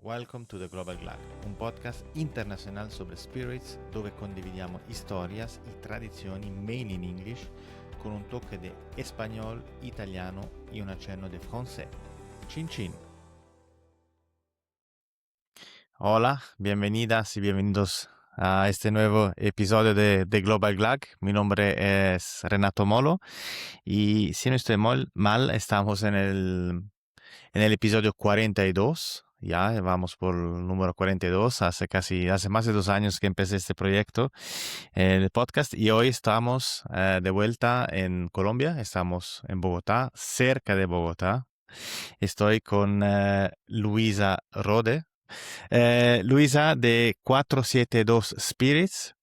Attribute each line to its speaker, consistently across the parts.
Speaker 1: Welcome to the Global Glad, un podcast internacional sobre spirits dove condividiamo historias y tradizioni made in English con un toque de español, italiano y un accenno de francés. Chin chin. Hola, bienvenidas y bienvenidos a este nuevo episodio de Global Glad. Mi nombre es Renato Molo y si no estoy mal estamos en el episodio 42. Ya vamos por el número 42. Hace más de 2 años que empecé este proyecto, el podcast, y hoy estamos de vuelta en Colombia. Estamos en Bogotá, cerca de Bogotá. Estoy con Luisa Rode. Luisa de 472 Spirits.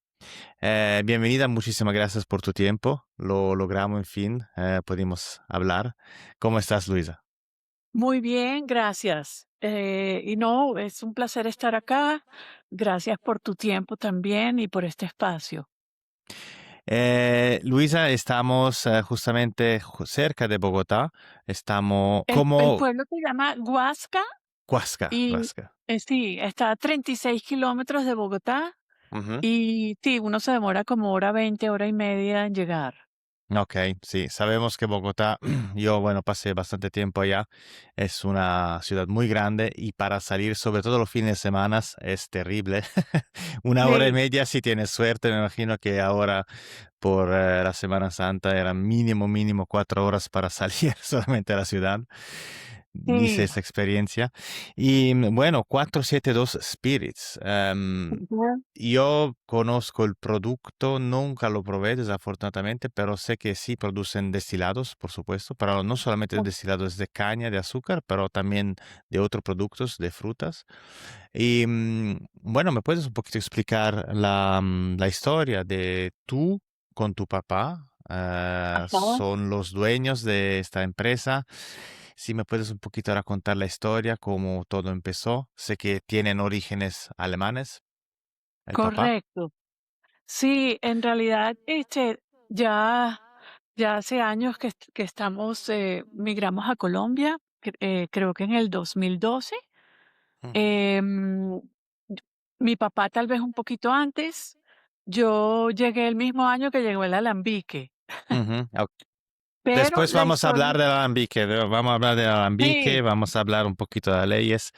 Speaker 1: Bienvenida, muchísimas gracias por tu tiempo. Lo logramos, en fin, pudimos hablar. ¿Cómo estás, Luisa?
Speaker 2: Muy bien, gracias. Y no, es un placer estar acá. Gracias por tu tiempo también y por este espacio.
Speaker 1: Luisa, estamos justamente cerca de Bogotá. Estamos
Speaker 2: El
Speaker 1: como
Speaker 2: pueblo se llama Huasca
Speaker 1: Huasca,
Speaker 2: y
Speaker 1: Huasca.
Speaker 2: sí, está a 36 kilómetros de Bogotá
Speaker 1: Ujú.
Speaker 2: y sí, uno se demora como hora 20, hora y media en llegar.
Speaker 1: Ok, sí, sabemos que Bogotá, yo, bueno, pasé bastante tiempo allá, es una ciudad muy grande y para salir, sobre todo los fines de semana, es terrible. Una hora y
Speaker 2: Sí,
Speaker 1: media si tienes suerte, me imagino que ahora por la Semana Santa eran mínimo 4 horas para salir solamente a la ciudad. Hice
Speaker 2: sí.
Speaker 1: esa experiencia. Y bueno, 472 Spirits.
Speaker 2: Ujú.
Speaker 1: Yo conozco el producto, nunca lo probé desafortunadamente, pero sé que sí producen destilados, por supuesto, pero no solamente destilados de caña, de azúcar, pero también de otros productos, de frutas. Y bueno, ¿me puedes un poquito explicar la historia de tú con tu papá?
Speaker 2: Ajá.
Speaker 1: Son los dueños de esta empresa. Si me puedes un poquito ahora contar la historia, cómo todo empezó. Sé que tienen orígenes alemanes, el papá.
Speaker 2: Correcto. Sí, en realidad, ya, ya hace años que estamos, migramos a Colombia, creo que en el 2012.
Speaker 1: Ujú,
Speaker 2: Em, y- Mi papá tal vez un poquito antes. Yo llegué el mismo año que llegó el alambique,
Speaker 1: ujú, ok.
Speaker 2: pero
Speaker 1: Después
Speaker 2: la
Speaker 1: vamos a
Speaker 2: historia,
Speaker 1: hablar del alambique, vamos a hablar del alambique,
Speaker 2: sí,
Speaker 1: vamos a hablar un poquito de las leyes.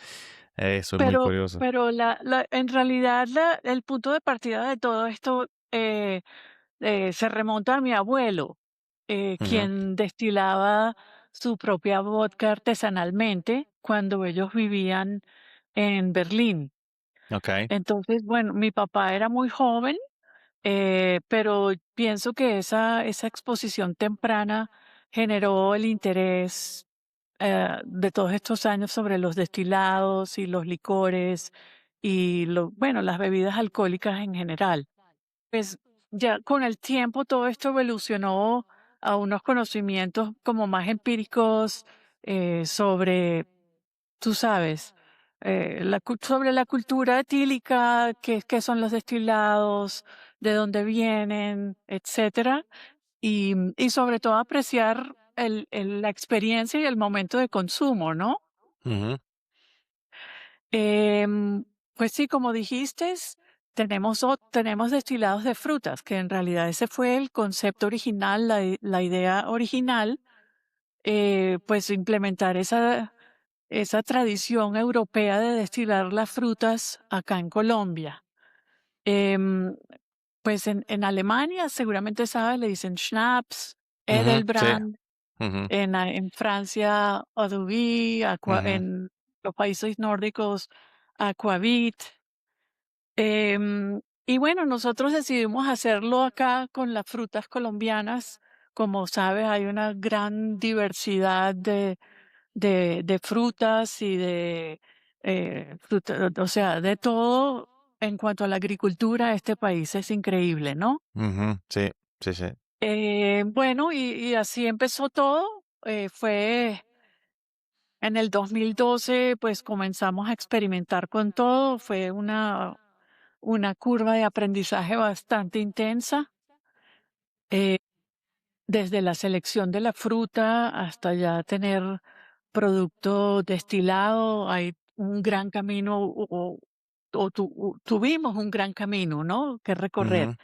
Speaker 1: Soy muy
Speaker 2: pero,
Speaker 1: curioso.
Speaker 2: pero en realidad el punto de partida de todo esto se remonta a mi abuelo,
Speaker 1: Ujú,
Speaker 2: quien destilaba su propia vodka artesanalmente cuando ellos vivían en Berlín.
Speaker 1: ok.
Speaker 2: Entonces, bueno, mi papá era muy joven, pero pienso que esa exposición temprana generó el interés de todos estos años sobre los destilados y los licores y bueno, las bebidas alcohólicas en general. Pues ya con el tiempo todo esto evolucionó a unos conocimientos como más empíricos sobre, tú sabes, sobre la cultura etílica, qué son los destilados, de dónde vienen, etcétera, y sobre todo apreciar la experiencia y el momento de consumo, ¿no?
Speaker 1: Ujú,
Speaker 2: Pues sí, como dijiste, tenemos destilados de frutas, que en realidad ese fue el concepto original, la idea original, pues implementar esa tradición europea de destilar las frutas acá en Colombia. Em, pues en Alemania, seguramente sabes, le dicen Schnaps,
Speaker 1: ujú, sí.
Speaker 2: Edelbrand,
Speaker 1: Ujú,
Speaker 2: en Francia, Eau de Vie,
Speaker 1: ujú,
Speaker 2: en los países nórdicos, Aquavit. Y bueno, nosotros decidimos hacerlo acá con las frutas colombianas. Como sabes, hay una gran diversidad de frutas y o sea, de todo en cuanto a la agricultura. Este país es increíble, ¿no?
Speaker 1: ujú, sí, sí, sí.
Speaker 2: Bueno, y así empezó todo. Fue en el 2012, pues comenzamos a experimentar con todo. Fue una curva de aprendizaje bastante intensa, eh, desde la selección de la fruta hasta ya tener producto destilado. Hay un gran camino tuvimos un gran camino, ¿no? Que recorrer.
Speaker 1: Ujú,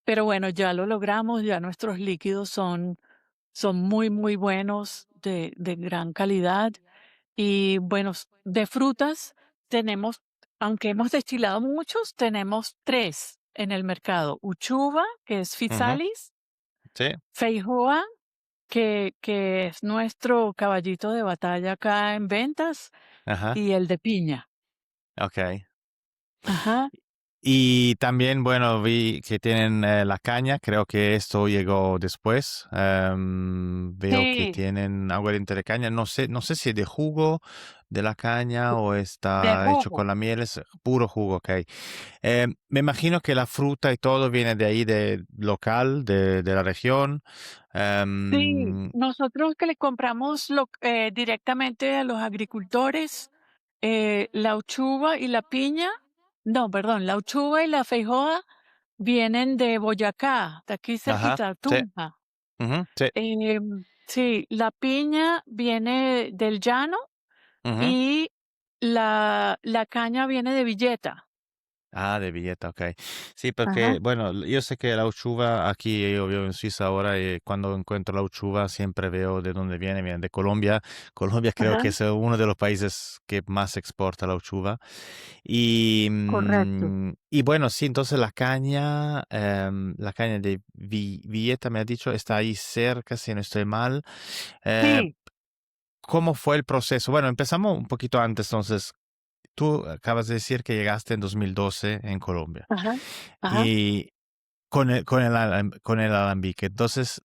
Speaker 2: Pero bueno, ya lo logramos, ya nuestros líquidos son muy, muy buenos, de gran calidad. Y bueno, de frutas tenemos, aunque hemos destilado muchos, tenemos 3 en el mercado. Uchuva, que es
Speaker 1: ujú.
Speaker 2: Physalis,
Speaker 1: Sí,
Speaker 2: Feijoa, que es nuestro caballito de batalla acá en ventas,
Speaker 1: ajá,
Speaker 2: y el de piña.
Speaker 1: okey.
Speaker 2: Ajá.
Speaker 1: Y también, bueno, vi que tienen, la caña, creo que esto llegó después. Veo que
Speaker 2: Sí,
Speaker 1: tienen agua de caña, no sé si es de jugo de la caña o
Speaker 2: de
Speaker 1: está hecho con
Speaker 2: jugo.
Speaker 1: la miel, es puro jugo, okey. Me imagino que la fruta y todo viene de ahí, de local, de la región.
Speaker 2: Sí,
Speaker 1: Em,
Speaker 2: nosotros que le compramos directamente a los agricultores, la uchuva y la piña, no, perdón, la uchuva y la feijoa vienen de Boyacá, de aquí
Speaker 1: ajá,
Speaker 2: cerquita,
Speaker 1: sí,
Speaker 2: Tunja.
Speaker 1: ujú, sí,
Speaker 2: Sí, la piña viene del llano
Speaker 1: ujú.
Speaker 2: y la caña viene de Villeta.
Speaker 1: Ah, de Villeta, okey. Sí, porque,
Speaker 2: Ajá,
Speaker 1: bueno, yo sé que la uchuva aquí, yo vivo en Suiza ahora, y cuando encuentro la uchuva siempre veo de dónde viene de Colombia. Colombia creo
Speaker 2: ajá,
Speaker 1: que es uno de los países que más exporta la uchuva. Y,
Speaker 2: correcto.
Speaker 1: y bueno, sí, entonces la caña de Villeta, me ha dicho, está ahí cerca, si no estoy mal. Eh,
Speaker 2: Sí,
Speaker 1: ¿Cómo fue el proceso? Bueno, empezamos un poquito antes, entonces, tú acabas de decir que llegaste en 2012 en Colombia.
Speaker 2: ajá, ajá.
Speaker 1: Y con el alambique. Entonces,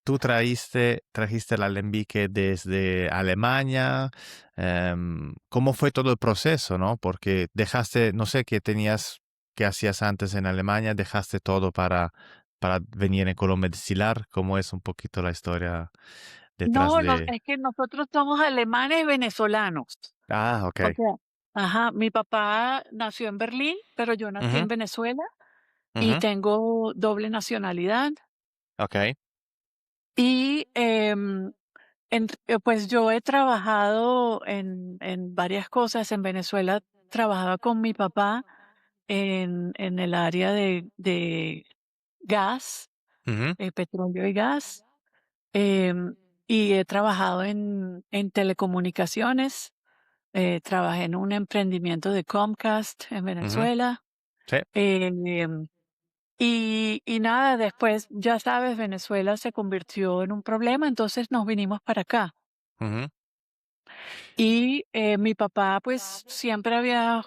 Speaker 1: tú trajiste el alambique desde Alemania. ¿Cómo fue todo el proceso, no? Porque dejaste, no sé qué hacías antes en Alemania, dejaste todo para venir en Colombia a destilar. ¿Cómo es un poquito la historia detrás
Speaker 2: No, no,
Speaker 1: de?
Speaker 2: es que nosotros somos alemanes venezolanos.
Speaker 1: Ah,
Speaker 2: O
Speaker 1: ok.
Speaker 2: sea, ajá, mi papá nació en Berlín, pero yo nací en
Speaker 1: Ujú,
Speaker 2: Venezuela y
Speaker 1: ujú,
Speaker 2: tengo doble nacionalidad.
Speaker 1: ok.
Speaker 2: Y pues yo he trabajado en varias cosas. En Venezuela trabajaba con mi papá en el área de gas,
Speaker 1: Ujú,
Speaker 2: petróleo y gas. em, y he trabajado en telecomunicaciones. Trabajé en un emprendimiento de Comcast en
Speaker 1: ujú,
Speaker 2: Venezuela.
Speaker 1: sí.
Speaker 2: em, y nada, después, ya sabes, Venezuela se convirtió en un problema, entonces nos vinimos para acá.
Speaker 1: Ujú,
Speaker 2: Y mi papá, pues, siempre había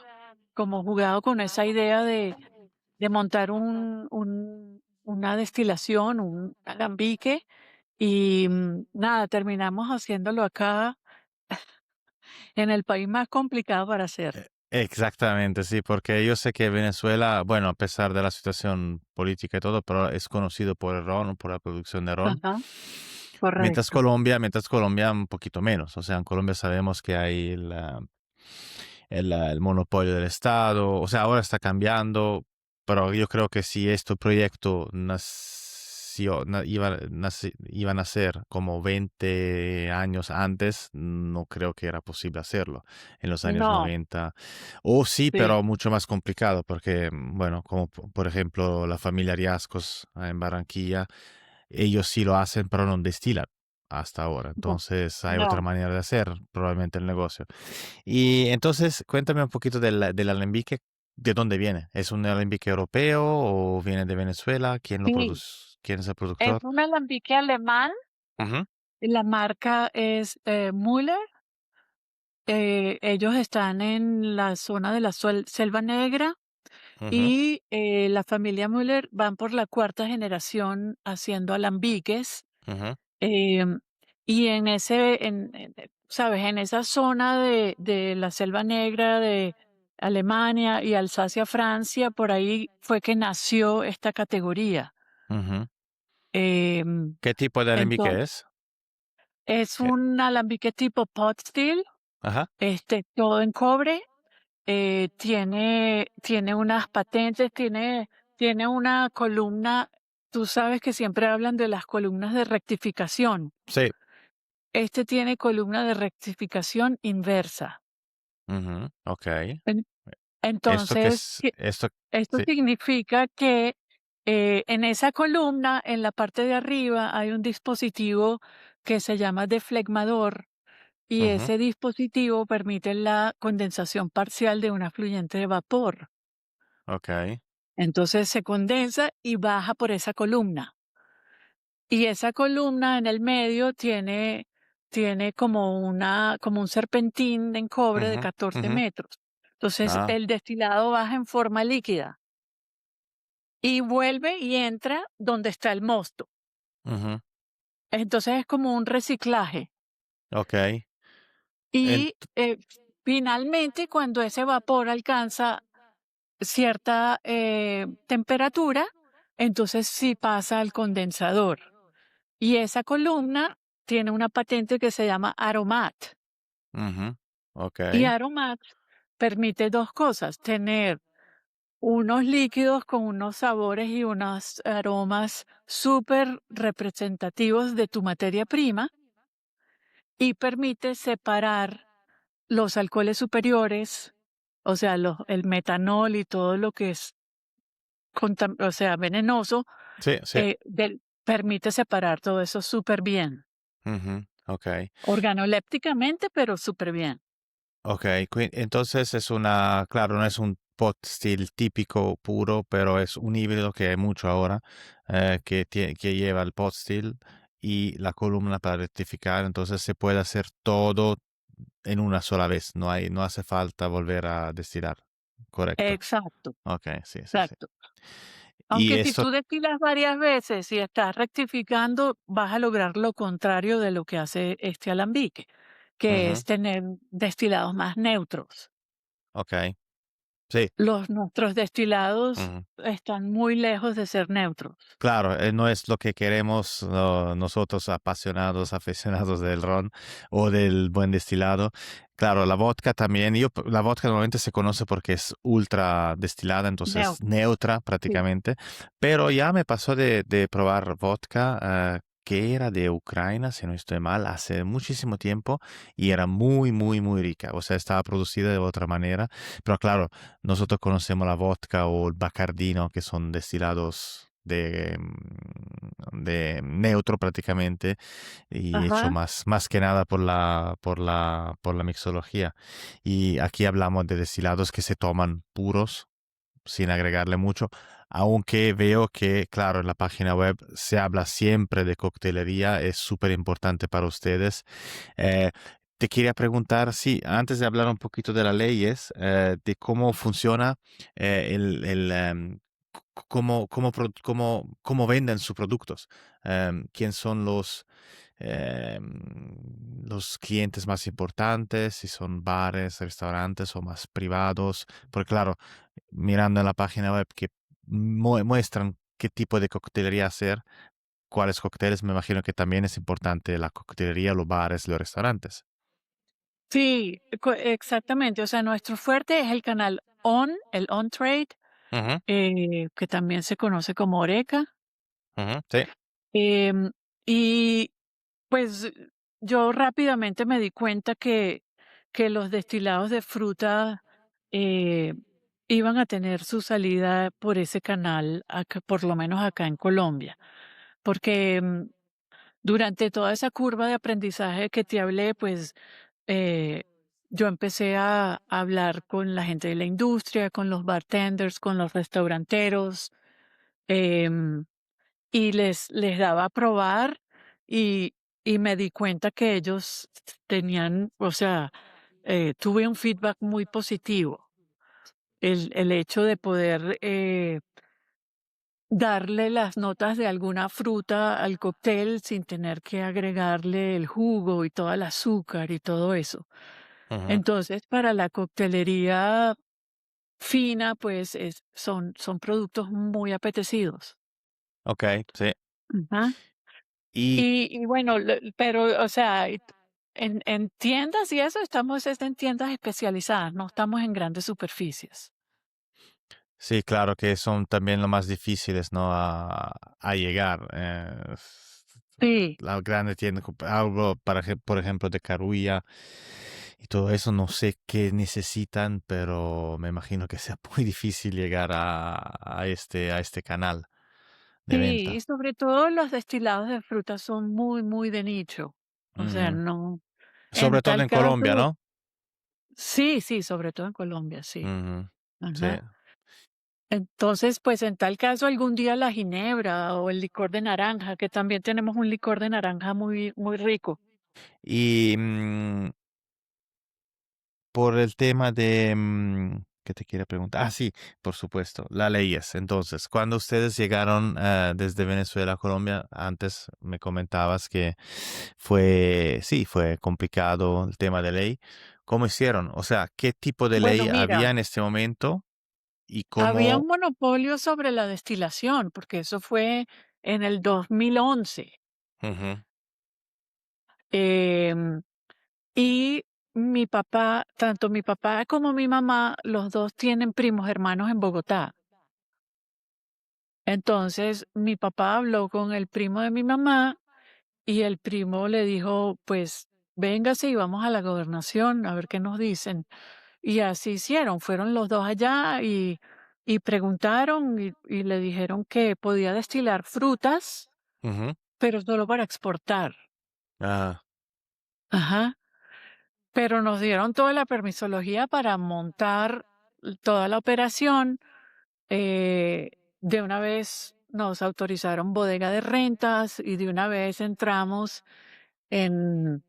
Speaker 2: como jugado con esa idea de montar una destilación, un alambique, y nada, terminamos haciéndolo acá en el país más complicado para hacer.
Speaker 1: Exactamente, sí, porque yo sé que Venezuela, bueno, a pesar de la situación política y todo, pero es conocido por el ron, por la producción de ron.
Speaker 2: Ajá, correcto.
Speaker 1: Mientras Colombia un poquito menos. O sea, en Colombia sabemos que hay el monopolio del Estado. O sea, ahora está cambiando, pero yo creo que si este proyecto iba a nacer como 20 años antes, no creo que era posible hacerlo en los años
Speaker 2: No,
Speaker 1: 90. O sí,
Speaker 2: sí,
Speaker 1: pero mucho más complicado, porque, bueno, como por ejemplo la familia Riascos en Barranquilla, ellos sí lo hacen, pero no destilan hasta ahora.
Speaker 2: no,
Speaker 1: Entonces hay otra
Speaker 2: no.
Speaker 1: manera de hacer probablemente el negocio. Y entonces cuéntame un poquito del alambique. ¿De dónde viene? ¿Es un alambique europeo o viene de Venezuela? ¿Quién lo
Speaker 2: Sí,
Speaker 1: produce? ¿Quién es el
Speaker 2: es
Speaker 1: productor?
Speaker 2: un alambique alemán,
Speaker 1: Ujú,
Speaker 2: la marca es, Müller. Ellos están en la zona de la Selva Negra
Speaker 1: ujú,
Speaker 2: y, la familia Müller van por la cuarta generación haciendo alambiques.
Speaker 1: ujú,
Speaker 2: em, y ¿sabes? En esa zona de la Selva Negra de Alemania y Alsacia, Francia, por ahí fue que nació esta categoría.
Speaker 1: ujú.
Speaker 2: Em,
Speaker 1: ¿Qué tipo de alambique
Speaker 2: enton
Speaker 1: es?
Speaker 2: Es
Speaker 1: Eh,
Speaker 2: un alambique tipo pot still,
Speaker 1: Ajá,
Speaker 2: todo en cobre. Tiene unas patentes, tiene una columna. Tú sabes que siempre hablan de las columnas de rectificación.
Speaker 1: sí.
Speaker 2: Este tiene columna de rectificación inversa.
Speaker 1: Ujú, okey.
Speaker 2: En
Speaker 1: Esto que
Speaker 2: entonces,
Speaker 1: es esto
Speaker 2: esto
Speaker 1: sí.
Speaker 2: significa que, en esa columna, en la parte de arriba, hay un dispositivo que se llama deflegmador, y
Speaker 1: Ujú,
Speaker 2: ese dispositivo permite la condensación parcial de una fluyente de vapor.
Speaker 1: okey.
Speaker 2: Entonces se condensa y baja por esa columna. Y esa columna en el medio tiene como un serpentín en cobre de
Speaker 1: Ujú,
Speaker 2: 14
Speaker 1: ujú.
Speaker 2: metros. Entonces,
Speaker 1: Ah,
Speaker 2: el destilado baja en forma líquida y vuelve y entra donde está el mosto.
Speaker 1: ujú,
Speaker 2: Entonces, es como un reciclaje.
Speaker 1: okey.
Speaker 2: Y,
Speaker 1: Ent
Speaker 2: finalmente, cuando ese vapor alcanza cierta, temperatura, entonces sí pasa al condensador. Y esa columna tiene una patente que se llama Aromat.
Speaker 1: ujú,
Speaker 2: Y
Speaker 1: okey.
Speaker 2: Aromat permite 2 cosas: tener unos líquidos con unos sabores y unos aromas súper representativos de tu materia prima, y permite separar los alcoholes superiores, o sea, el metanol y todo lo que es o sea, venenoso,
Speaker 1: Sí, sí.
Speaker 2: permite separar todo eso súper bien,
Speaker 1: Ujú, okey.
Speaker 2: organolépticamente, pero súper bien.
Speaker 1: Okey, entonces es una claro, no es un pot still típico puro, pero es un híbrido que hay mucho ahora, que lleva el pot still y la columna para rectificar, entonces se puede hacer todo en una sola vez, no hace falta volver a destilar, ¿correcto?
Speaker 2: Exacto,
Speaker 1: Okey, sí, sí, sí.
Speaker 2: exacto.
Speaker 1: Y
Speaker 2: Aunque si
Speaker 1: eso
Speaker 2: tú destilas varias veces y estás rectificando, vas a lograr lo contrario de lo que hace este alambique, que
Speaker 1: ujú,
Speaker 2: es tener destilados más neutros.
Speaker 1: okey, sí.
Speaker 2: Los nuestros destilados
Speaker 1: Ujú.
Speaker 2: están muy lejos de ser neutros.
Speaker 1: Claro, no es lo que queremos nosotros apasionados, aficionados del ron o del buen destilado. Claro, la vodka también. La vodka normalmente se conoce porque es ultra destilada, entonces
Speaker 2: Neutros,
Speaker 1: neutra
Speaker 2: sí.
Speaker 1: prácticamente. Pero ya me pasó de probar vodka que era de Ucrania, si no estoy mal, hace muchísimo tiempo y era muy, muy, muy rica. O sea, estaba producida de otra manera. Pero claro, nosotros conocemos la vodka o el bacardino, que son destilados de neutro prácticamente y hecho
Speaker 2: Ajá.
Speaker 1: más que nada por la mixología. Y aquí hablamos de destilados que se toman puros sin agregarle mucho, aunque veo que, claro, en la página web se habla siempre de coctelería, es súper importante para ustedes. Eh, Te quería preguntar, sí, antes de hablar un poquito de las leyes, de cómo funciona cómo venden sus productos, quién son los clientes más importantes, si son bares, restaurantes o más privados, porque claro, mirando en la página web que muestran qué tipo de coctelería hacer, cuáles cócteles, me imagino que también es importante la coctelería, los bares, los restaurantes.
Speaker 2: Sí, exactamente. O sea, nuestro fuerte es el canal el On Trade,
Speaker 1: Ujú,
Speaker 2: que también se conoce como Oreca.
Speaker 1: ujú, sí.
Speaker 2: Em, y pues yo rápidamente me di cuenta que los destilados de fruta eh, iban a tener su salida por ese canal, acá, por lo menos acá en Colombia, porque durante toda esa curva de aprendizaje que te hablé, pues eh, yo empecé a hablar con la gente de la industria, con los bartenders, con los restauranteros. em, y les daba a probar y me di cuenta que ellos tenían, o sea, tuve un feedback muy positivo. El hecho de poder, darle las notas de alguna fruta al cóctel sin tener que agregarle el jugo y todo el azúcar y todo eso.
Speaker 1: Ujú,
Speaker 2: Entonces, para la coctelería fina, pues, son productos muy apetecidos.
Speaker 1: ok, sí.
Speaker 2: Ajá.
Speaker 1: Y
Speaker 2: Y bueno, pero, o sea, en tiendas y eso estamos es en tiendas especializadas, no estamos en grandes superficies.
Speaker 1: sí, claro que son también lo más difíciles, ¿no? A llegar.
Speaker 2: Sí,
Speaker 1: La grande tienda, hablo por ejemplo de Carulla y todo eso. No sé qué necesitan, pero me imagino que sea muy difícil llegar a este canal de
Speaker 2: Sí, y
Speaker 1: venta.
Speaker 2: sobre todo los destilados de fruta son muy, muy de nicho. O sea,
Speaker 1: Ujú.
Speaker 2: no, en
Speaker 1: Sobre todo
Speaker 2: tal
Speaker 1: en Colombia,
Speaker 2: caso,
Speaker 1: ¿no?
Speaker 2: sí, sí, sobre todo en Colombia, sí.
Speaker 1: Ujú. Sí.
Speaker 2: Ajá. Entonces, pues en tal caso, algún día la ginebra o el licor de naranja, que también tenemos un licor de naranja muy, muy rico.
Speaker 1: Y por el tema de, ¿qué te quiero preguntar? Ah, sí, por supuesto, las leyes. Entonces, cuando ustedes llegaron desde Venezuela a Colombia, antes me comentabas que fue, sí, fue complicado el tema de ley. ¿Cómo hicieron? O sea, ¿qué tipo de
Speaker 2: Bueno,
Speaker 1: ley
Speaker 2: mira,
Speaker 1: había en este momento y
Speaker 2: había un
Speaker 1: cómo?
Speaker 2: monopolio sobre la destilación, porque eso fue en el 2011.
Speaker 1: Ujú,
Speaker 2: Em, y mi papá, tanto mi papá como mi mamá, los dos tienen primos hermanos en Bogotá. Entonces, mi papá habló con el primo de mi mamá y el primo le dijo, pues, véngase y vamos a la gobernación a ver qué nos dicen. Y así hicieron, fueron los dos allá y preguntaron y le dijeron que podía destilar frutas,
Speaker 1: ujú.
Speaker 2: pero solo para exportar.
Speaker 1: Ah,
Speaker 2: Ajá. Pero nos dieron toda la permisología para montar toda la operación. eh, de una vez nos autorizaron bodega de rentas y de una vez entramos en,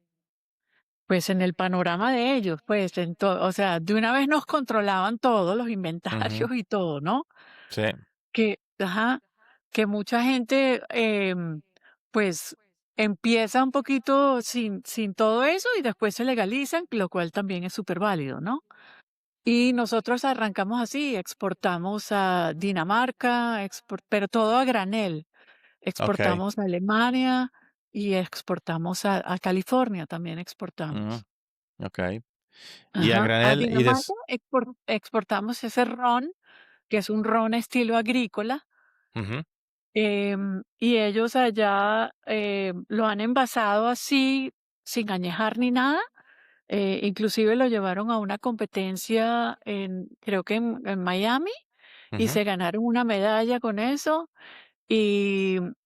Speaker 2: pues, en el panorama de ellos, pues, o sea, de una vez nos controlaban todos los
Speaker 1: ujú,
Speaker 2: inventarios y todo, ¿no?
Speaker 1: sí,
Speaker 2: Ajá, que mucha gente, pues, empieza un poquito sin todo eso y después se legalizan, lo cual también es súper válido, ¿no? Y nosotros arrancamos así, exportamos a Dinamarca, pero todo a granel.
Speaker 1: ok.
Speaker 2: Exportamos a Alemania y exportamos a California, también
Speaker 1: Ujú,
Speaker 2: exportamos.
Speaker 1: ok. Y a
Speaker 2: Ajá, a
Speaker 1: granel y
Speaker 2: Dinamarca exportamos ese ron, que es un ron estilo agrícola.
Speaker 1: ujú,
Speaker 2: Y ellos allá, lo han envasado así, sin añejar ni nada. Inclusive lo llevaron a una competencia creo que en Miami, y
Speaker 1: ujú.
Speaker 2: se ganaron una medalla con eso.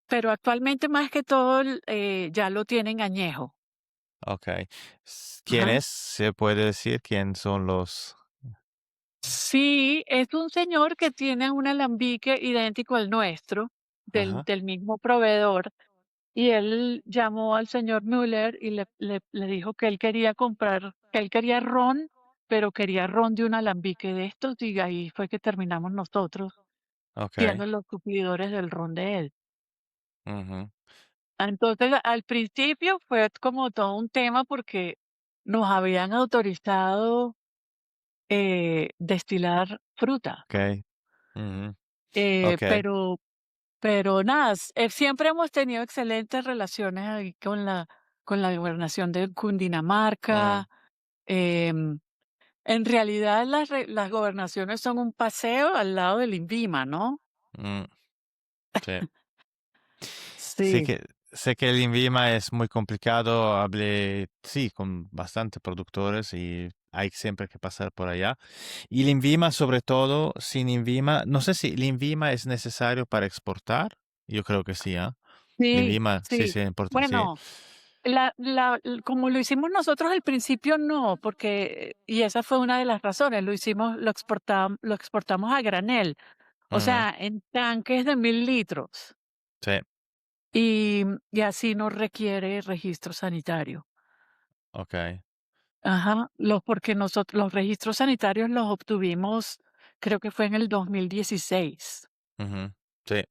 Speaker 2: Pero actualmente, más que todo, ya lo tienen añejo.
Speaker 1: Ok. ¿Quién
Speaker 2: Ajá.
Speaker 1: es? ¿Se puede decir quién son los?
Speaker 2: Sí, es un señor que tiene un alambique idéntico al nuestro, del
Speaker 1: Ajá.
Speaker 2: del mismo proveedor. Y él llamó al señor Müller y le dijo que él quería comprar, que él quería ron, pero quería ron de un alambique de estos, y ahí fue que terminamos nosotros
Speaker 1: Ok.
Speaker 2: siendo los suplidores del ron de él.
Speaker 1: Ujú.
Speaker 2: Entonces, al principio fue como todo un tema porque nos habían autorizado destilar fruta,
Speaker 1: Ok. Ujú.
Speaker 2: eh,
Speaker 1: Ok.
Speaker 2: pero pero nada, siempre hemos tenido excelentes relaciones ahí con la gobernación de
Speaker 1: Mm,
Speaker 2: Cundinamarca. em, en realidad las gobernaciones son un paseo al lado del INVIMA, ¿no?
Speaker 1: mm, sí.
Speaker 2: Sí,
Speaker 1: Sé que el INVIMA es muy complicado. Hablé, sí, con bastante productores y hay siempre que pasar por allá. Y el INVIMA, sobre todo, sin INVIMA, no sé si el INVIMA es necesario para exportar. Yo creo que sí, ¿ah? El
Speaker 2: sí,
Speaker 1: INVIMA, sí,
Speaker 2: sí.
Speaker 1: sí, importa, sí.
Speaker 2: Bueno, como lo hicimos nosotros al principio, no, porque, y esa fue una de las razones, lo exportamos a granel, o
Speaker 1: Ujú,
Speaker 2: sea, en tanques de 1000 litros.
Speaker 1: sí,
Speaker 2: Y así no requiere registro sanitario.
Speaker 1: ok.
Speaker 2: Ajá, porque nosotros los registros sanitarios los obtuvimos, creo que fue en el 2016
Speaker 1: Ujú, sí,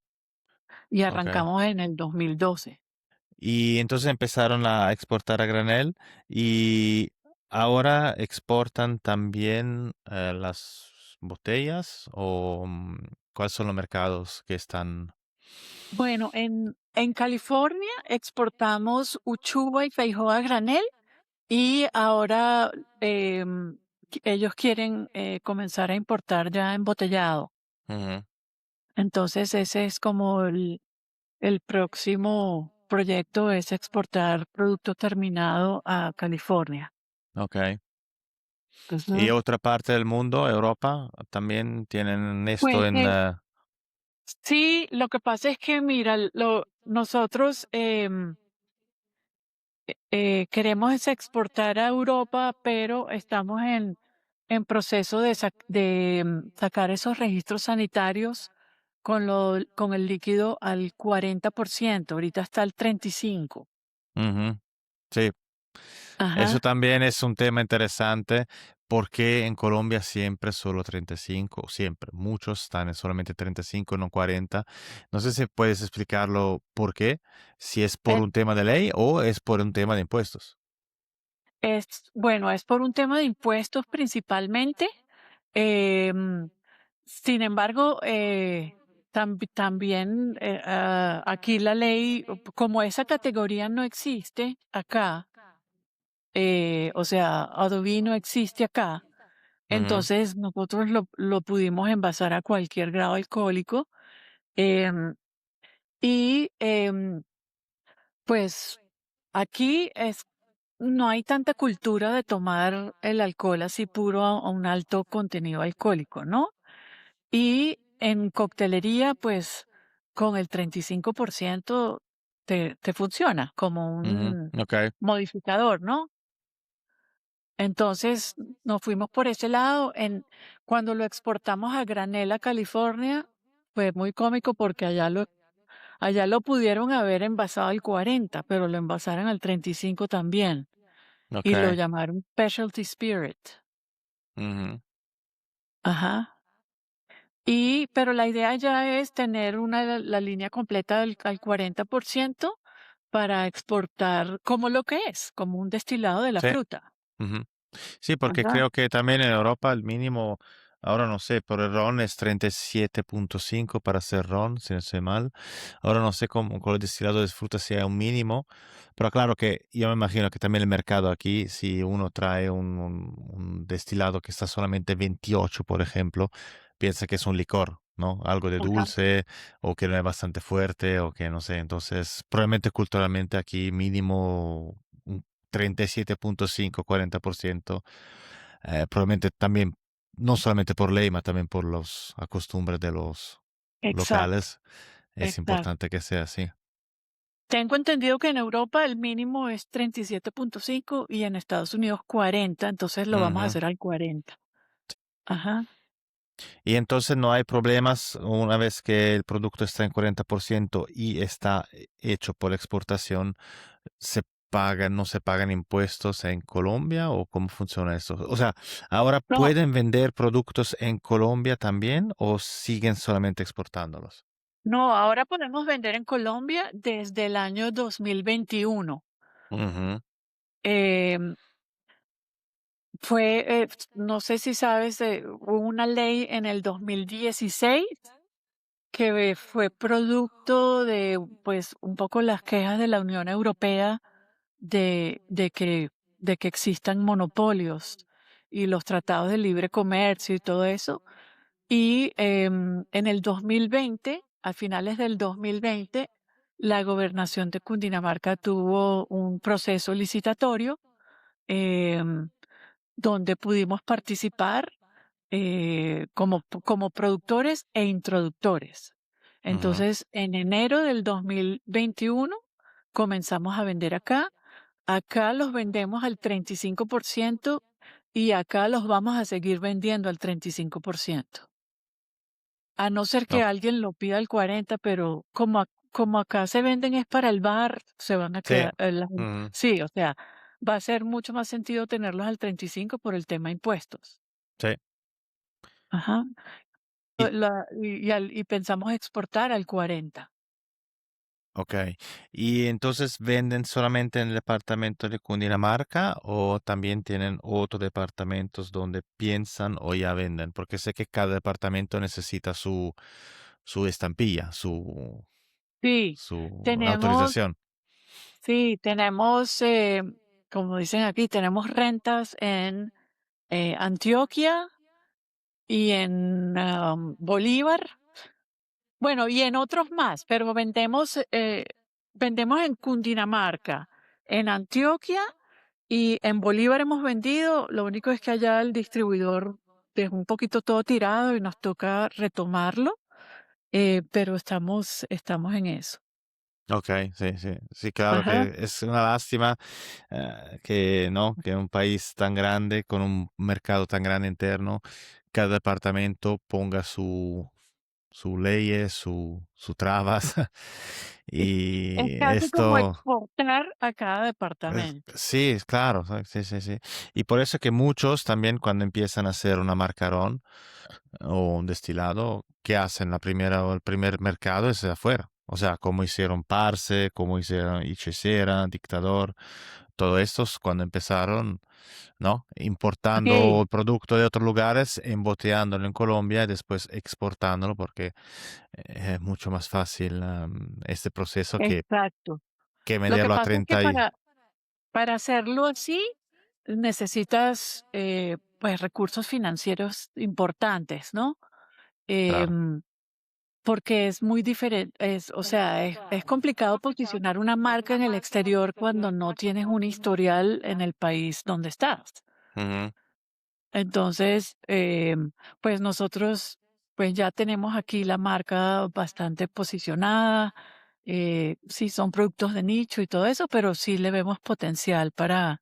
Speaker 2: y
Speaker 1: ok.
Speaker 2: arrancamos en el 2012.
Speaker 1: Y entonces empezaron a exportar a granel y ahora exportan también las botellas o cuáles son los mercados que están.
Speaker 2: Bueno, en California exportamos uchuva y feijoa a granel, y ahora ellos quieren comenzar a importar ya embotellado.
Speaker 1: Ujú,
Speaker 2: Entonces ese es como el próximo proyecto, es exportar producto terminado a California.
Speaker 1: ok, ¿Y
Speaker 2: Ujú.
Speaker 1: otra parte del mundo, Europa, también tienen esto
Speaker 2: Pues,
Speaker 1: en...
Speaker 2: sí, lo que pasa es que mira, nosotros, queremos es exportar a Europa, pero estamos en proceso de sacar esos registros sanitarios con el líquido al 40%. Ahorita está al 35%.
Speaker 1: Ujú. Sí, eso
Speaker 2: Ajá.
Speaker 1: también es un tema interesante porque en Colombia siempre solo 35, siempre, muchos están en solamente 35, no 40. No sé si puedes explicarlo por qué, si es por
Speaker 2: Es,
Speaker 1: un tema de ley o es por un tema de impuestos.
Speaker 2: bueno, es por un tema de impuestos principalmente. Em, Sin embargo, también aquí la ley, como esa categoría no existe acá, o sea, Adobe no existe acá,
Speaker 1: Ujú,
Speaker 2: entonces nosotros lo pudimos envasar a cualquier grado alcohólico. em, y pues aquí no hay tanta cultura de tomar el alcohol así puro a un alto contenido alcohólico, ¿no? Y en coctelería, pues, con el 35% te funciona como
Speaker 1: ujú,
Speaker 2: un
Speaker 1: ok,
Speaker 2: modificador, ¿no? Entonces, nos fuimos por ese lado. Cuando lo exportamos a granel a California, fue muy cómico porque allá lo pudieron haber envasado al 40, pero lo envasaron al 35 también, y lo
Speaker 1: ok.
Speaker 2: llamaron Specialty Spirit.
Speaker 1: Ujú.
Speaker 2: Ajá. Pero la idea ya es tener la línea completa al 40% para exportar como lo que es, como un destilado de la
Speaker 1: Sí.
Speaker 2: fruta.
Speaker 1: Ujú. Sí, porque
Speaker 2: Ajá.
Speaker 1: creo que también en Europa el mínimo, ahora no sé, por el ron es 37.5 para hacer ron, si no estoy mal. Ahora no sé cómo con el destilado de fruta sea un mínimo, pero claro que yo me imagino que también el mercado aquí, si uno trae un destilado que está solamente 28, por ejemplo, piensa que es un licor, ¿no? Algo de
Speaker 2: Ajá.
Speaker 1: dulce o que no es bastante fuerte o que no sé. Entonces, probablemente culturalmente aquí mínimo un 37.5, 40%. Probablemente también, no solamente por ley, mas también por los costumbres de los
Speaker 2: Exacto,
Speaker 1: locales, es
Speaker 2: exacto.
Speaker 1: importante que sea así.
Speaker 2: Tengo entendido que en Europa el mínimo es 37.5 y en Estados Unidos 40, entonces lo vamos a
Speaker 1: Ujú.
Speaker 2: hacer al 40. Ajá.
Speaker 1: Y entonces no hay problemas una vez que el producto está en 40% y está hecho por exportación, ¿se pagan, no se pagan impuestos en Colombia o cómo funciona eso? O sea, ¿ahora
Speaker 2: No,
Speaker 1: pueden vender productos en Colombia también o siguen solamente exportándolos?
Speaker 2: no, ahora podemos vender en Colombia desde el año 2021.
Speaker 1: Ujú,
Speaker 2: Em, no sé si sabes, hubo una ley en el 2016 que fue producto de, pues, un poco las quejas de la Unión Europea de, de que, de que existan monopolios y los tratados de libre comercio y todo eso. Y en el 2020, a finales del 2020, la gobernación de Cundinamarca tuvo un proceso licitatorio, em, donde pudimos participar como productores e introductores.
Speaker 1: ujú.
Speaker 2: Entonces, en enero del 2021 comenzamos a vender acá. Acá los vendemos al 35% y acá los vamos a seguir vendiendo al 35%. A no ser que
Speaker 1: No,
Speaker 2: alguien lo pida al 40, pero como acá se venden es para el bar, se van a
Speaker 1: sí.
Speaker 2: quedar,
Speaker 1: Ujú,
Speaker 2: sí, o sea, va a ser mucho más sentido tenerlos al 35 por el tema impuestos.
Speaker 1: sí.
Speaker 2: Ajá.
Speaker 1: Y,
Speaker 2: Y pensamos exportar al 40.
Speaker 1: ok. ¿Y entonces venden solamente en el departamento de Cundinamarca o también tienen otros departamentos donde piensan o ya venden? Porque sé que cada departamento necesita su estampilla,
Speaker 2: Sí,
Speaker 1: su
Speaker 2: tenemos,
Speaker 1: autorización.
Speaker 2: sí, tenemos, como dicen aquí, tenemos rentas en Antioquia y en Bolívar, bueno, y en otros más, pero vendemos en Cundinamarca, en Antioquia Y en Bolívar hemos vendido, lo único es que allá el distribuidor dejó un poquito todo tirado y nos toca retomarlo, pero estamos en eso.
Speaker 1: Ok, sí, sí, sí, claro
Speaker 2: Ajá.
Speaker 1: que es una lástima que, ¿no? Que un país tan grande, con un mercado tan grande interno, cada departamento ponga su leyes, su trabas.
Speaker 2: Sí. Es
Speaker 1: Y
Speaker 2: casi como
Speaker 1: esto,
Speaker 2: exportar a cada departamento.
Speaker 1: sí, claro, sí, sí, sí. Y por eso que muchos también cuando empiezan a hacer una marcarón o un destilado, ¿qué hacen? La primera o el primer mercado es de afuera. O sea, como hicieron Parse, como hicieron Hechicera, Dictador, todo estos cuando empezaron, ¿no? Importando
Speaker 2: Sí,
Speaker 1: el producto de otros lugares, embotellándolo en Colombia y después exportándolo porque es mucho más fácil este proceso
Speaker 2: exacto.
Speaker 1: que
Speaker 2: Lo que
Speaker 1: venderlo a
Speaker 2: pasa es que
Speaker 1: 30 y...
Speaker 2: para hacerlo así necesitas, pues, recursos financieros importantes, ¿no?
Speaker 1: Claro.
Speaker 2: Em, Porque es muy diferente, o sea, es complicado posicionar una marca en el exterior cuando no tienes un historial en el país donde estás.
Speaker 1: Ujú.
Speaker 2: Entonces, pues nosotros, pues ya tenemos aquí la marca bastante posicionada. Sí, son productos de nicho y todo eso, pero sí le vemos potencial para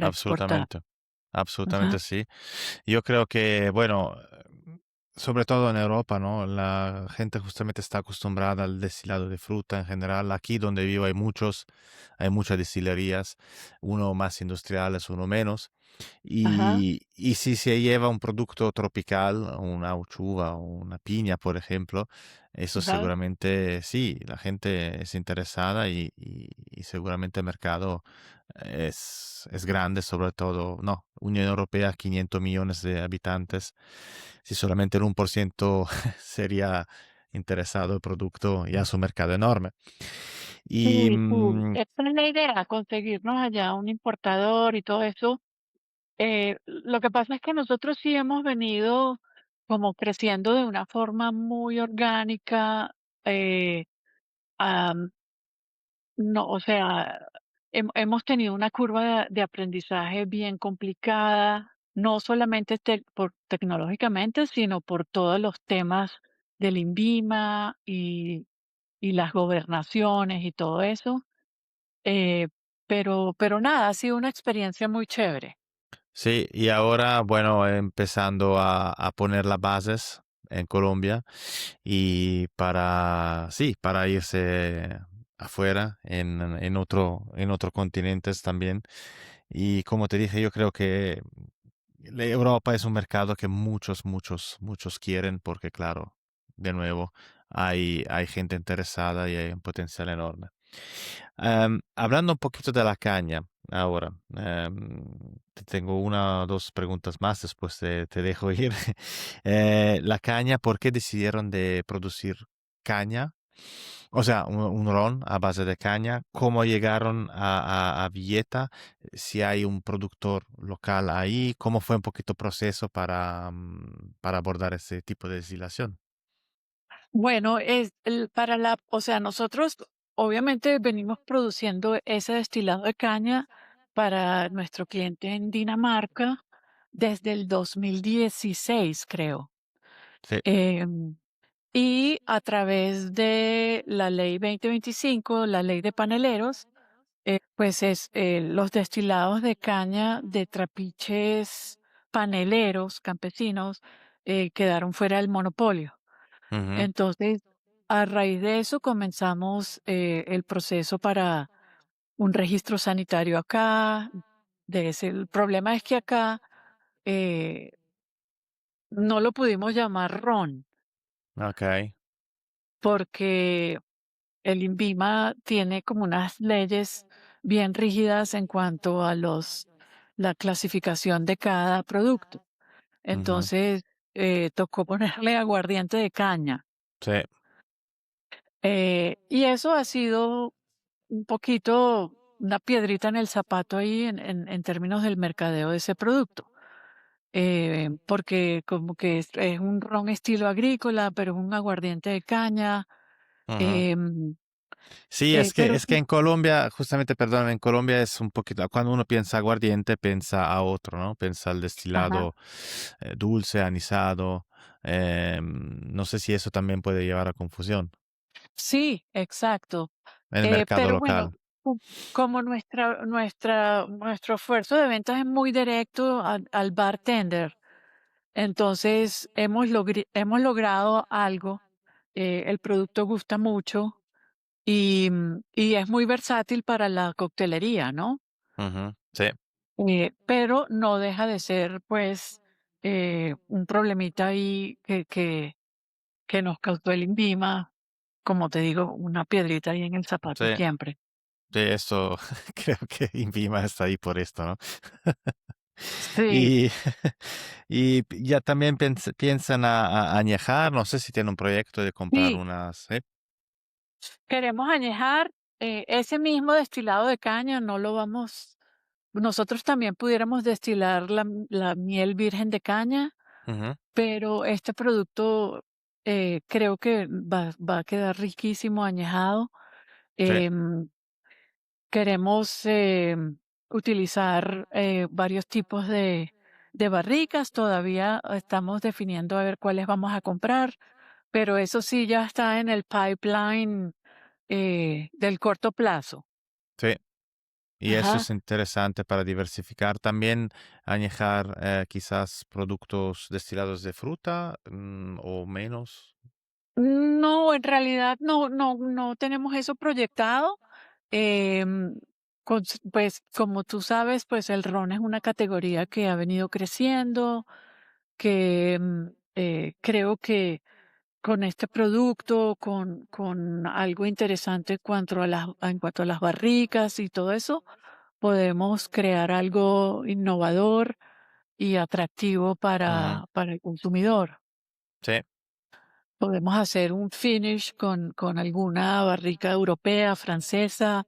Speaker 2: exportar.
Speaker 1: Absolutamente, absolutamente
Speaker 2: Ajá,
Speaker 1: sí. Yo creo que, bueno, sobre todo en Europa, ¿no? La gente justamente está acostumbrada al destilado de fruta en general. Aquí donde vivo hay muchas destilerías, uno más industriales, uno menos.
Speaker 2: ajá,
Speaker 1: Y si se lleva un producto tropical, una uchuva o una piña, por ejemplo, eso
Speaker 2: ajá.
Speaker 1: seguramente sí, la gente es interesada y seguramente el mercado es grande, sobre todo, no, Unión Europea, 500 millones de habitantes. Si solamente el 1% sería interesado el producto, ya es un mercado enorme. Y
Speaker 2: Sí, sí, esa es la idea, conseguirnos allá un importador y todo eso. Lo que pasa es que nosotros sí hemos venido como creciendo de una forma muy orgánica. eh, am, no, o sea, hemos tenido una curva de aprendizaje bien complicada, no solamente tecnológicamente, sino por todos los temas del INVIMA y las gobernaciones y todo eso. Eh, pero nada, ha sido una experiencia muy chévere.
Speaker 1: sí, y ahora, bueno, empezando a poner las bases en Colombia y para, sí, para irse afuera, en otros continentes también. Y como te dije, yo creo que Europa es un mercado que muchos quieren porque, claro, de nuevo, hay gente interesada y hay un potencial enorme. Hablando un poquito de la caña ahora, te tengo una o dos preguntas más, después te dejo ir. La caña, ¿por qué decidieron de producir caña? O sea, un ron a base de caña. ¿Cómo llegaron a Villeta? Si hay un productor local ahí, ¿cómo fue un poquito el proceso para abordar ese tipo de destilación?
Speaker 2: Bueno, o sea, nosotros obviamente venimos produciendo ese destilado de caña para nuestro cliente en Dinamarca desde el 2016, creo.
Speaker 1: Sí.
Speaker 2: Em, y a través de la ley 2025, la ley de paneleros, pues los destilados de caña de trapiches paneleros campesinos quedaron fuera del monopolio.
Speaker 1: Ujú.
Speaker 2: Entonces, a raíz de eso comenzamos el proceso para un registro sanitario acá. El problema es que acá eh, no lo pudimos llamar ron
Speaker 1: Ok.
Speaker 2: porque el INVIMA tiene como unas leyes bien rígidas en cuanto a la clasificación de cada producto.
Speaker 1: Ujú.
Speaker 2: Entonces, tocó ponerle aguardiente de caña.
Speaker 1: Sí.
Speaker 2: Y eso ha sido un poquito una piedrita en el zapato ahí en términos del mercadeo de ese producto. Porque como que es un ron estilo agrícola, pero es un aguardiente de caña.
Speaker 1: Ujú.
Speaker 2: em,
Speaker 1: Sí,
Speaker 2: Pero
Speaker 1: es que
Speaker 2: sí,
Speaker 1: en Colombia, justamente, perdón, en Colombia es un poquito, cuando uno piensa aguardiente, piensa a otro, ¿no? Piensa al
Speaker 2: ajá,
Speaker 1: destilado dulce, anisado. No sé si eso también puede llevar a confusión
Speaker 2: sí, exacto.
Speaker 1: en el mercado
Speaker 2: Pero bueno,
Speaker 1: local.
Speaker 2: co como nuestro esfuerzo de ventas es muy directo al bartender, entonces hemos logrado algo, el producto gusta mucho y es muy versátil para la coctelería, ¿no?
Speaker 1: Ujú, sí,
Speaker 2: Pero no deja de ser, pues, un problemita ahí que nos causó el INVIMA, como te digo, una piedrita ahí en el zapato
Speaker 1: sí,
Speaker 2: siempre.
Speaker 1: sí, eso creo que Invima está ahí por esto, ¿no?
Speaker 2: Sí,
Speaker 1: Y, y ya también piensan a añejar, no sé si tienen un proyecto de comprar
Speaker 2: sí,
Speaker 1: unas, ¿sí?
Speaker 2: queremos añejar, ese mismo destilado de caña, no lo vamos nosotros también pudiéramos destilar la miel virgen de caña,
Speaker 1: Ujú,
Speaker 2: pero este producto, creo que va a quedar riquísimo añejado.
Speaker 1: sí,
Speaker 2: Em, Queremos, utilizar, varios tipos de barricas, todavía estamos definiendo a ver cuáles vamos a comprar, pero eso sí ya está en el pipeline, del corto plazo.
Speaker 1: sí. Y eso
Speaker 2: Ajá.
Speaker 1: es interesante para diversificar. También añejar quizás productos destilados de fruta o menos.
Speaker 2: No, en realidad no tenemos eso proyectado. Em, pues, como tú sabes, pues, el ron es una categoría que ha venido creciendo, que, creo que con este producto, con algo interesante en cuanto a las barricas y todo eso, podemos crear algo innovador y atractivo
Speaker 1: Ujú,
Speaker 2: para el consumidor.
Speaker 1: sí.
Speaker 2: Podemos hacer un finish con alguna barrica europea, francesa,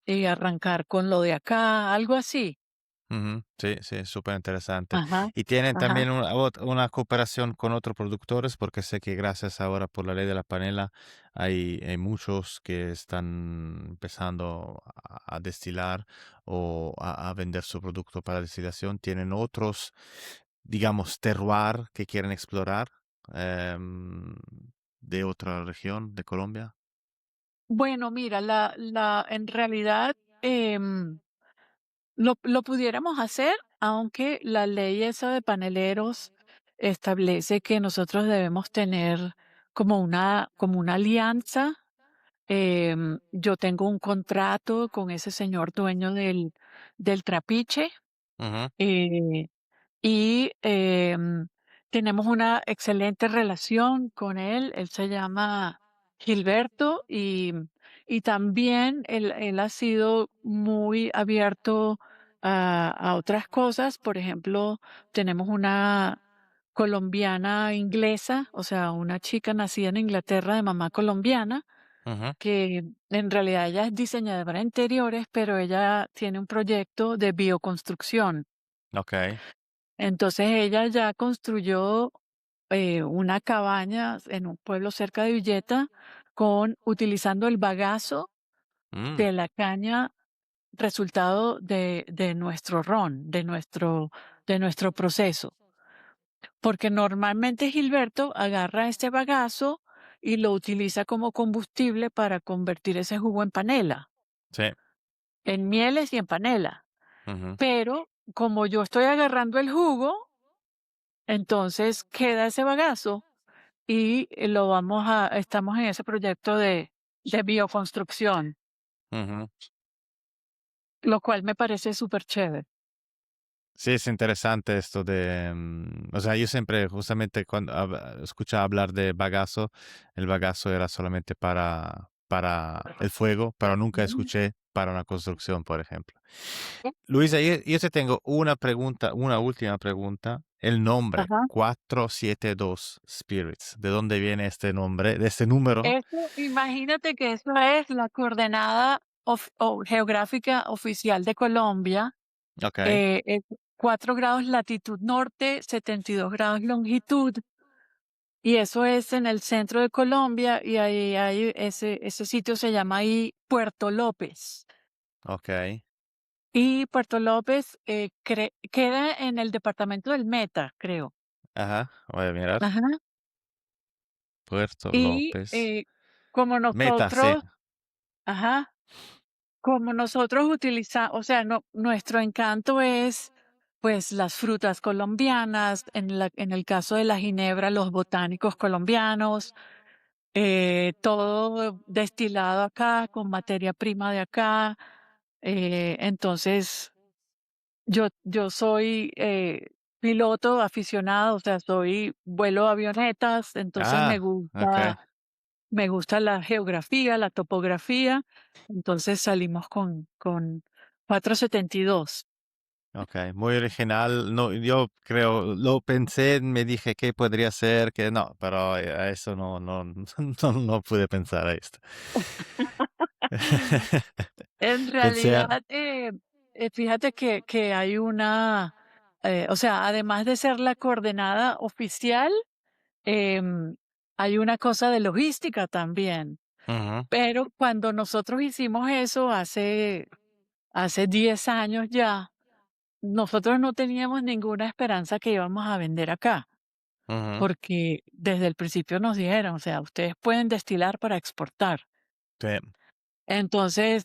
Speaker 2: y arrancar con lo de acá, algo así.
Speaker 1: Ujú, sí, sí, súper interesante.
Speaker 2: Ajá,
Speaker 1: Y tienen
Speaker 2: ajá.
Speaker 1: también una cooperación con otros productores, porque sé que gracias ahora por la ley de la panela hay muchos que están empezando a destilar o a vender su producto para destilación. Tienen otros, digamos, terroir que quieren explorar em, de otra región de Colombia.
Speaker 2: Bueno, mira, en realidad, lo pudiéramos hacer, aunque la ley esa de paneleros establece que nosotros debemos tener como una alianza. Yo tengo un contrato con ese señor dueño del trapiche.
Speaker 1: Ujú,
Speaker 2: eh, y tenemos una excelente relación con él. Él se llama Gilberto y también él ha sido muy abierto a otras cosas. Por ejemplo, tenemos una colombiana inglesa, o sea, una chica nacida en Inglaterra de mamá colombiana,
Speaker 1: ujú,
Speaker 2: que en realidad ella es diseñadora de interiores, pero ella tiene un proyecto de bioconstrucción.
Speaker 1: ok.
Speaker 2: Entonces ella ya construyó una cabaña en un pueblo cerca de Villeta utilizando el bagazo
Speaker 1: Mm,
Speaker 2: de la caña resultado de nuestro ron, de nuestro proceso. Porque normalmente Gilberto agarra este bagazo y lo utiliza como combustible para convertir ese jugo en panela,
Speaker 1: sí.
Speaker 2: en mieles y en panela.
Speaker 1: Ujú,
Speaker 2: Pero como yo estoy agarrando el jugo, entonces queda ese bagazo y estamos en ese proyecto de bioconstrucción,
Speaker 1: ujú.
Speaker 2: lo cual me parece súper chévere.
Speaker 1: Sí, es interesante esto de, o sea, yo siempre justamente cuando escuchaba hablar de bagazo, el bagazo era solamente para el fuego, pero nunca
Speaker 2: Ujú.
Speaker 1: escuché para una construcción, por ejemplo. Luisa, yo te tengo una pregunta, una última pregunta. El nombre
Speaker 2: Ajá.
Speaker 1: 472 Spirits, ¿de dónde viene este nombre, de este número?
Speaker 2: Eso, imagínate que eso es la coordenada o geográfica oficial de Colombia,
Speaker 1: Ok,
Speaker 2: es 4 grados latitud norte, 72 grados longitud. y eso es en el centro de Colombia, y ahí hay ese sitio se llama ahí Puerto López.
Speaker 1: Ok.
Speaker 2: Y Puerto López, queda en el departamento del Meta, creo.
Speaker 1: Ajá. Voy a mirar.
Speaker 2: Ajá.
Speaker 1: Puerto
Speaker 2: Y,
Speaker 1: López.
Speaker 2: como
Speaker 1: Meta, sí.
Speaker 2: nosotros ajá, como nosotros o sea, nuestro encanto es, pues, las frutas colombianas, en el caso de la ginebra, los botánicos colombianos, todo destilado acá, con materia prima de acá. Entonces, yo soy, piloto aficionado, o sea, vuelo avionetas, entonces
Speaker 1: Ah, ok.
Speaker 2: me gusta la geografía, la topografía, entonces salimos con 472.
Speaker 1: Ok, muy original. No, yo creo, lo pensé, me dije que podría ser, que no, pero a eso no pude pensar a esto.
Speaker 2: En
Speaker 1: Pensé,
Speaker 2: realidad, fíjate que hay o sea, además de ser la coordenada oficial, em, hay una cosa de logística también.
Speaker 1: ujú,
Speaker 2: Pero cuando nosotros hicimos eso hace 10 años ya, nosotros no teníamos ninguna esperanza que íbamos a vender acá,
Speaker 1: ujú,
Speaker 2: porque desde el principio nos dijeron, o sea, ustedes pueden destilar para exportar.
Speaker 1: sí,
Speaker 2: Entonces,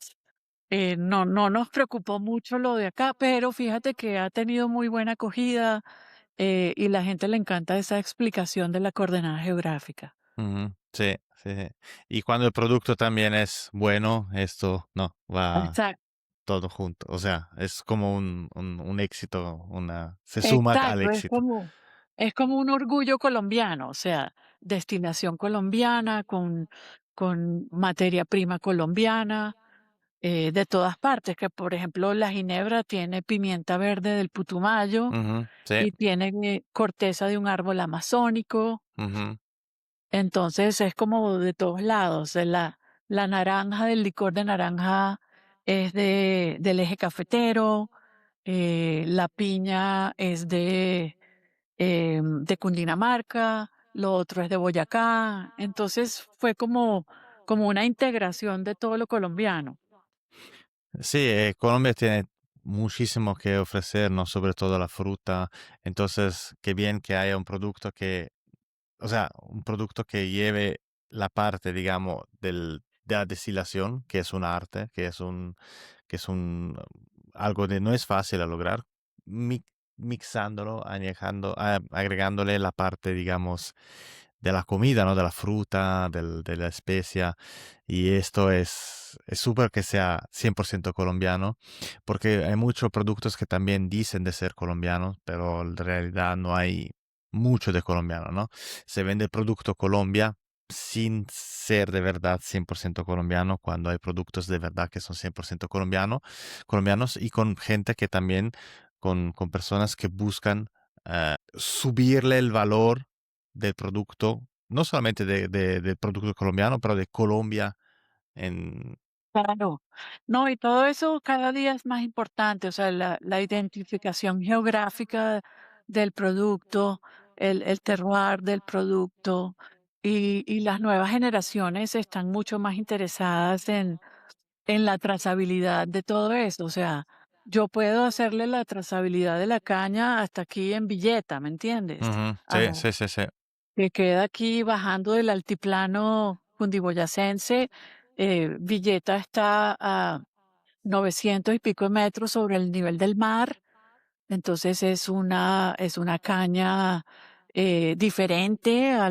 Speaker 2: no nos preocupó mucho lo de acá, pero fíjate que ha tenido muy buena acogida, y la gente le encanta esa explicación de la coordenada geográfica.
Speaker 1: ujú, sí, sí, sí. Y cuando el producto también es bueno, esto no, va
Speaker 2: Exacto.
Speaker 1: todo junto. O sea, es como un éxito, se suma al
Speaker 2: Exacto,
Speaker 1: éxito.
Speaker 2: es como un orgullo colombiano, o sea, destinación colombiana con materia prima colombiana, de todas partes, que por ejemplo la ginebra tiene pimienta verde del Putumayo
Speaker 1: Ujú, sí,
Speaker 2: y tiene corteza de un árbol amazónico,
Speaker 1: ujú,
Speaker 2: entonces es como de todos lados. La naranja, del licor de naranja es del eje cafetero, la piña es de Cundinamarca, lo otro es de Boyacá. Entonces fue como una integración de todo lo colombiano.
Speaker 1: sí, Colombia tiene muchísimo que ofrecer, ¿no? Sobre todo la fruta. Entonces, qué bien que haya un producto o sea, un producto que lleve la parte, digamos, de la destilación, que es un arte, algo no es fácil a lograr, mi- mixándolo, agregándole la parte, digamos, de la comida, ¿no? De la fruta, de la especia. Y esto es súper que sea 100% colombiano, porque hay muchos productos que también dicen de ser colombianos, pero en realidad no hay mucho de colombiano, ¿no? Se vende el producto Colombia sin ser de verdad 100% colombiano, cuando hay productos de verdad que son 100% colombianos y con gente que también, con personas que buscan subirle el valor del producto, no solamente del producto colombiano, pero de Colombia en...
Speaker 2: Claro. No, y todo eso cada día es más importante, o sea, la identificación geográfica del producto, el terroir del producto, y las nuevas generaciones están mucho más interesadas en la trazabilidad de todo eso. O sea, yo puedo hacerle la trazabilidad de la caña hasta aquí en Villeta, ¿me entiendes?
Speaker 1: Ujú,
Speaker 2: Ah,
Speaker 1: sí, sí, sí, sí.
Speaker 2: que queda aquí bajando del altiplano cundiboyacense. Villeta está a 900 y pico de metros sobre el nivel del mar, entonces es una caña, diferente a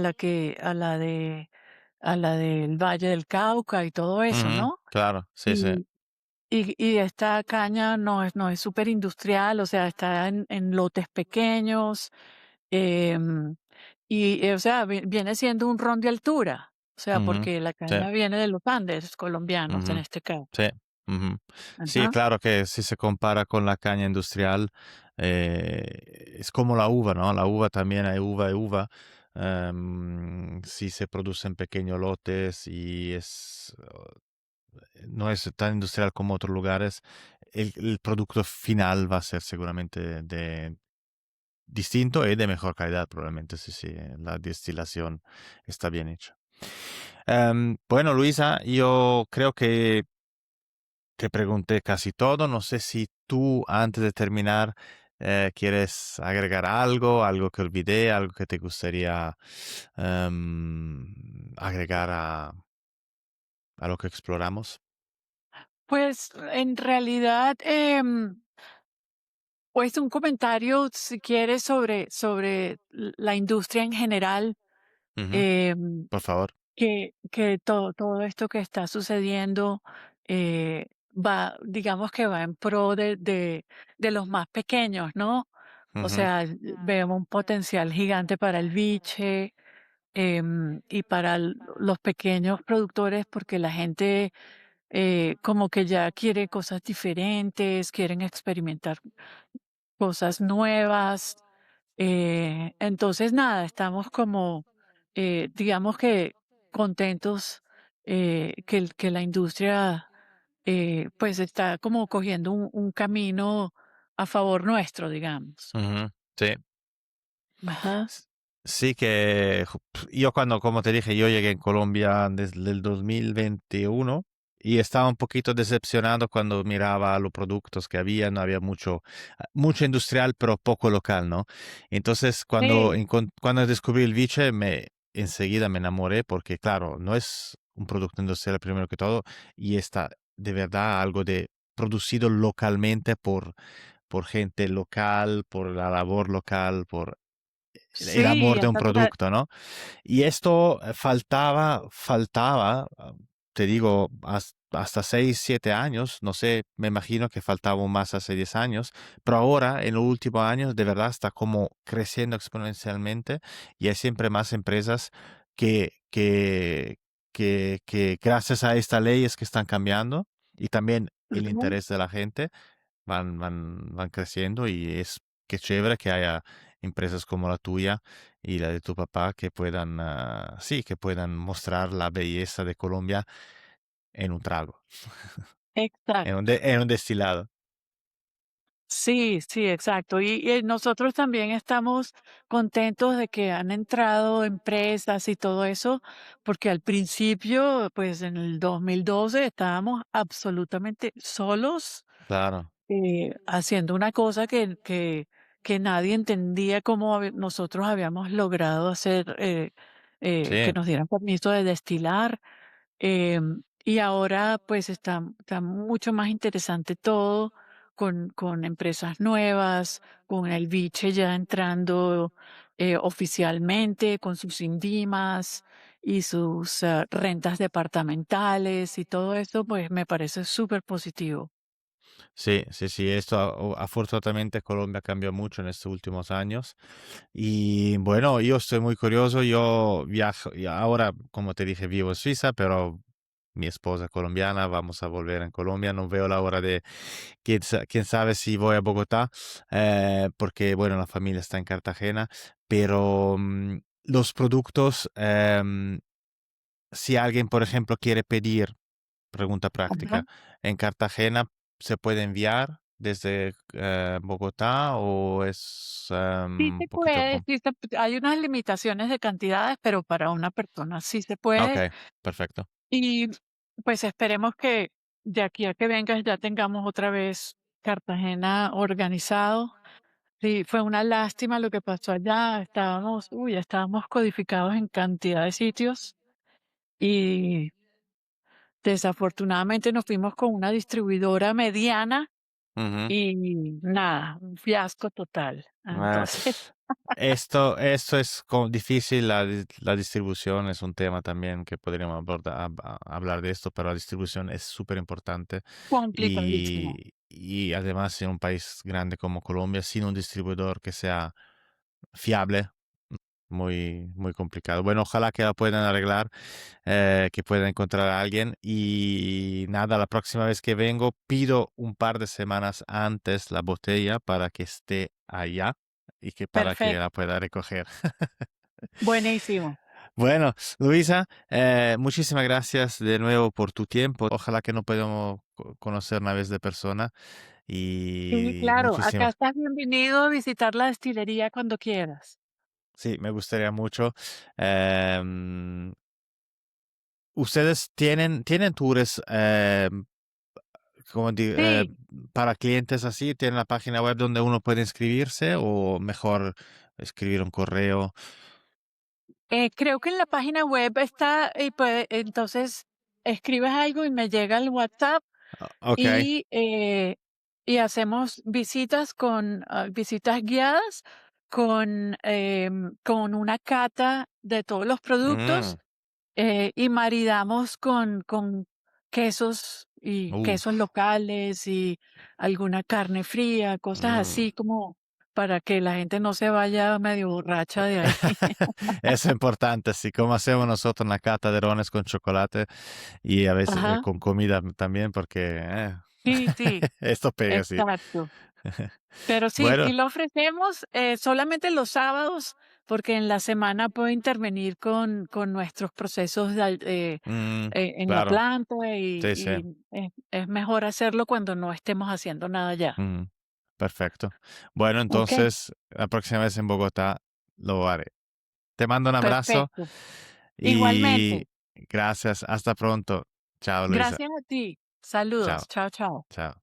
Speaker 2: la del Valle del Cauca y todo eso,
Speaker 1: Ujú,
Speaker 2: ¿no?
Speaker 1: claro, sí, sí.
Speaker 2: Y y esta caña no es superindustrial, o sea, está en lotes pequeños, em, o sea, viene siendo un ron de altura, o sea,
Speaker 1: Ujú,
Speaker 2: porque la
Speaker 1: sí.
Speaker 2: caña viene de los Andes colombianos, en
Speaker 1: Ujú,
Speaker 2: este caso.
Speaker 1: sí, ujú. Sí,
Speaker 2: Ajá.
Speaker 1: claro que si se compara con la caña industrial, es como la uva, ¿no? La uva también hay uva y uva. Sí se produce en pequeños lotes y no es tan industrial como otros lugares. El producto final va a ser seguramente distinto y de mejor calidad probablemente, sí, sí, la destilación está bien hecha. Bueno, Luisa, yo creo que te pregunté casi todo. No sé si tú, antes de terminar, quieres agregar algo, algo que olvidé, algo que te gustaría agregar a lo que exploramos.
Speaker 2: Pues en realidad, pues un comentario, si quieres, sobre la industria en general,
Speaker 1: Ujú,
Speaker 2: em,
Speaker 1: por favor.
Speaker 2: que todo esto que está sucediendo va, digamos que va en pro de los más pequeños, ¿no? O
Speaker 1: Ujú,
Speaker 2: sea, vemos un potencial gigante para el biche, y para los pequeños productores, porque la gente como que ya quiere cosas diferentes, quieren experimentar cosas nuevas. Entonces, nada, estamos como, digamos que contentos que la industria pues está como cogiendo un camino a favor nuestro, digamos.
Speaker 1: ujú, sí.
Speaker 2: Ajá.
Speaker 1: S- Sí que yo cuando, como te dije, yo llegué en Colombia desde el 2021 y estaba un poquito decepcionado cuando miraba los productos que había, no había mucho, mucho industrial, pero poco local, ¿no? Entonces,
Speaker 2: Sí,
Speaker 1: cuando descubrí el Vice, enseguida me enamoré porque, claro, no es un producto industrial primero que todo y está de verdad algo de producido localmente por gente local, por la labor local, por el
Speaker 2: sí,
Speaker 1: amor de un
Speaker 2: esa tra-
Speaker 1: producto, ¿no? Y esto faltaba, te digo, hasta 6 7 años, no sé, me imagino que faltaba más hace 10 años, pero ahora, en los últimos años, de verdad está como creciendo exponencialmente y hay siempre más empresas que, que, que gracias a estas leyes que están cambiando y también el
Speaker 2: Ujú.
Speaker 1: interés de la gente, van creciendo y es que chévere que haya empresas como la tuya y la de tu papá que puedan, sí, que puedan mostrar la belleza de Colombia en un trago,
Speaker 2: Exacto.
Speaker 1: en un destilado.
Speaker 2: Sí, sí, exacto. Y nosotros también estamos contentos de que han entrado empresas y todo eso, porque al principio, pues en el 2012 estábamos absolutamente solos,
Speaker 1: Claro,
Speaker 2: haciendo una cosa que nadie entendía cómo nosotros habíamos logrado hacer, que
Speaker 1: sí,
Speaker 2: nos dieran permiso de destilar. Y ahora pues está mucho más interesante todo con empresas nuevas, con el Viche ya entrando oficialmente, con sus INVIMAS y sus rentas departamentales y todo eso, pues me parece súper positivo.
Speaker 1: sí, sí, sí, esto afortunadamente Colombia cambió mucho en estos últimos años. Y bueno, yo estoy muy curioso, yo viajo, y ahora, como te dije, vivo en Suiza, pero mi esposa es colombiana, vamos a volver en Colombia, no veo la hora de, quién sabe si voy a Bogotá, porque bueno, la familia está en Cartagena, pero los productos, si alguien, por ejemplo, quiere pedir, pregunta
Speaker 2: Ajá.
Speaker 1: práctica, en Cartagena, ¿se puede enviar desde Bogotá o es
Speaker 2: Sí
Speaker 1: un
Speaker 2: se
Speaker 1: poquito...
Speaker 2: puede, hay unas limitaciones de cantidades, pero para una persona sí se
Speaker 1: Ok,
Speaker 2: puede.
Speaker 1: perfecto.
Speaker 2: Y pues esperemos que de aquí a que vengas ya tengamos otra vez Cartagena organizado. Sí, fue una lástima lo que pasó allá. Estábamos codificados en cantidad de sitios y desafortunadamente nos fuimos con una distribuidora mediana
Speaker 1: Ujú.
Speaker 2: y nada, un fiasco total.
Speaker 1: Eh,
Speaker 2: Entonces,
Speaker 1: esto es difícil, la distribución es un tema también que podríamos hablar de esto, pero la distribución es súper importante
Speaker 2: complicadísimo.
Speaker 1: y además en un país grande como Colombia, sin un distribuidor que sea fiable, muy, muy complicado. Bueno, ojalá que la puedan arreglar, que puedan encontrar a alguien y nada, la próxima vez que vengo pido un par de semanas antes la botella para que esté allá y que para que
Speaker 2: Perfecto.
Speaker 1: la pueda recoger.
Speaker 2: Buenísimo.
Speaker 1: Bueno, Luisa, muchísimas gracias de nuevo por tu tiempo. Ojalá que nos podamos conocer una vez de persona
Speaker 2: Sí,
Speaker 1: y
Speaker 2: claro, acá
Speaker 1: muchísimas.
Speaker 2: estás bienvenido a visitar la destilería cuando quieras.
Speaker 1: Sí, me gustaría mucho. Em, ¿Ustedes tienen tours
Speaker 2: Sí,
Speaker 1: para clientes así? ¿Tienen la página web donde uno puede inscribirse o mejor escribir un correo?
Speaker 2: creo que en la página web está, entonces escribes algo y me llega al WhatsApp
Speaker 1: Ok.
Speaker 2: y, y hacemos visitas visitas guiadas con una cata de todos los productos.
Speaker 1: Mm,
Speaker 2: Y maridamos con quesos y quesos
Speaker 1: uf,
Speaker 2: locales y alguna carne fría, cosas
Speaker 1: mm.
Speaker 2: así como para que la gente no se vaya medio borracha de ahí.
Speaker 1: Eso es importante, sí, como hacemos nosotros una cata de rones con chocolate y a veces
Speaker 2: Ajá,
Speaker 1: con comida también, porque
Speaker 2: sí, sí,
Speaker 1: esto pega, sí.
Speaker 2: exacto. Pero sí,
Speaker 1: Bueno,
Speaker 2: sí lo ofrecemos, solamente los sábados, porque en la semana puedo intervenir con nuestros procesos
Speaker 1: mm,
Speaker 2: en la
Speaker 1: claro,
Speaker 2: planta
Speaker 1: sí, sí,
Speaker 2: y es mejor hacerlo cuando no estemos haciendo nada ya.
Speaker 1: mm, perfecto. Bueno,
Speaker 2: Okey,
Speaker 1: entonces la próxima vez en Bogotá lo haré. Te mando un abrazo
Speaker 2: perfecto.
Speaker 1: y
Speaker 2: Igualmente.
Speaker 1: gracias. Hasta pronto. Chao, Luisa.
Speaker 2: Gracias a ti.
Speaker 1: Chao,
Speaker 2: Saludos. Chao, chao.
Speaker 1: chao.